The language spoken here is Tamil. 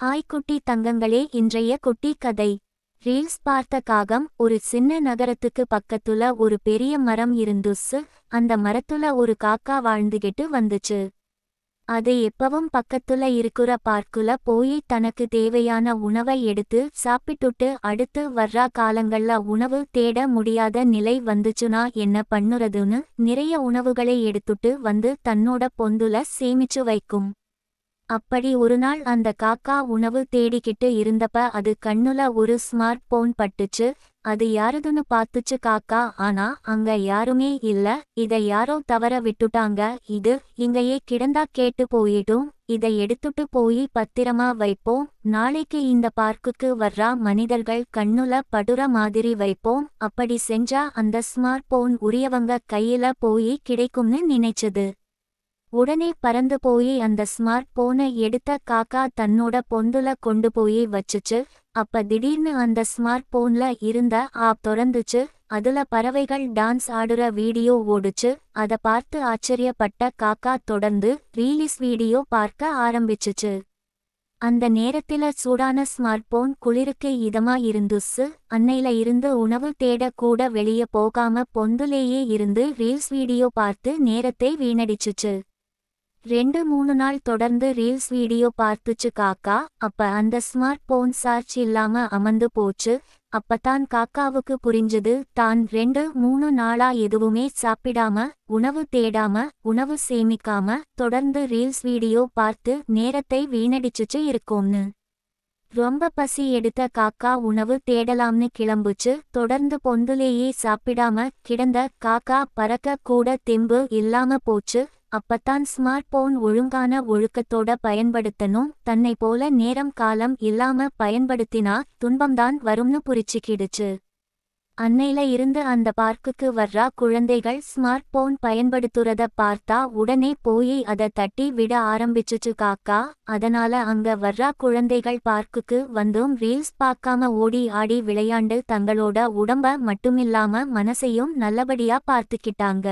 ஹாய் குட்டி தங்கங்களே, இன்றைய குட்டி கதை. ரீல்ஸ் பார்த்த காகம். ஒரு சின்ன நகரத்துக்கு பக்கத்துல ஒரு பெரிய மரம் இருந்துச்சு. அந்த மரத்துல ஒரு காக்கா வாழ்ந்துகிட்டு வந்துச்சு. அது எப்பவும் பக்கத்துல இருக்கிற பார்க்குல போய் தனக்கு தேவையான உணவை எடுத்து சாப்பிட்டுட்டு அடுத்து வர்ற காலங்கள்ல உணவு தேட முடியாத நிலை வந்துச்சுன்னா என்ன பண்ணுறதுன்னு நிறைய உணவுகளை எடுத்துட்டு வந்து தன்னோட பொந்துல சேமிச்சு வைக்கும். அப்படி ஒரு நாள் அந்த காக்கா உணவு தேடிக்கிட்டு இருந்தப்ப அது கண்ணுல ஒரு ஸ்மார்ட் போன் பட்டுச்சு. அது யாருதுன்னு பார்த்துச்சு காக்கா. ஆனா அங்க யாருமே இல்ல. இதை யாரோ தவற விட்டுட்டாங்க. இது இங்கேயே கிடந்தா கேட்டு போயிடும். இதை எடுத்துட்டு போய் பத்திரமா வைப்போம். நாளைக்கு இந்த பார்க்குக்கு வர்ற மனிதர்கள் கண்ணுல படுற மாதிரி வைப்போம். அப்படி செஞ்சா அந்த ஸ்மார்ட் போன் உரியவங்க கையில போய் கிடைக்கும்னு நினைச்சது. உடனே பறந்து போய் அந்த ஸ்மார்ட் போனை எடுத்த காக்கா தன்னோட பொந்துல கொண்டு போய் வச்சுச்சு. அப்ப திடீர்னு அந்த ஸ்மார்ட் போன்ல இருந்த ஆப் திறந்துச்சு. அதுல பறவைகள் டான்ஸ் ஆடுற வீடியோ ஓடுச்சு. அத பார்த்து ஆச்சரியப்பட்ட காக்கா தொடர்ந்து ரீல்ஸ் வீடியோ பார்க்க ஆரம்பிச்சுச்சு. அந்த நேரத்துல சூடான ஸ்மார்ட் போன் குளிருக்கு இதமா இருந்துச்சு. அன்னையில இருந்து உணவு தேட கூட வெளியே போகாம பொந்துலேயே இருந்து ரீல்ஸ் வீடியோ பார்த்து நேரத்தை வீணடிச்சுச்சு. 2-3 நாள் தொடர்ந்து ரீல்ஸ் வீடியோ பார்த்துச்சு காக்கா. அப்ப அந்த ஸ்மார்ட் போன் சார்ஜ் இல்லாம அமர்ந்து போச்சு. அப்பதான் காக்காவுக்கு புரிஞ்சது, தான் 2-3 நாளா எதுவுமே சாப்பிடாம, உணவு தேடாம, உணவு சேமிக்காம தொடர்ந்து ரீல்ஸ் வீடியோ பார்த்து நேரத்தை வீணடிச்சுச்சு இருக்கும்னு. ரொம்ப பசி எடுத்த காக்கா உணவு தேடலாம்னு கிளம்புச்சு. தொடர்ந்து பொந்துலேயே சாப்பிடாம கிடந்த காக்கா பறக்க கூட தெம்பு இல்லாம போச்சு. அப்பத்தான் ஸ்மார்ட் போன் ஒழுங்கான ஒழுக்கத்தோட பயன்படுத்தணும். தன்னை போல நேரம் காலம் இல்லாம பயன்படுத்தினா துன்பம்தான் வரும்னு புரிச்சுக்கிடுச்சு. அன்னையில இருந்து அந்த பார்க்குக்கு வர்ற குழந்தைகள் ஸ்மார்ட் போன் பயன்படுத்துறத பார்த்தா உடனே போய் அதை தட்டி விட ஆரம்பிச்சுச்சு காக்கா. அதனால அங்க வர்ற குழந்தைகள் பார்க்குக்கு வந்தும் ரீல்ஸ் பார்க்காம ஓடி ஆடி விளையாண்டு தங்களோட உடம்ப மட்டுமில்லாம மனசையும் நல்லபடியா பார்த்துக்கிட்டாங்க.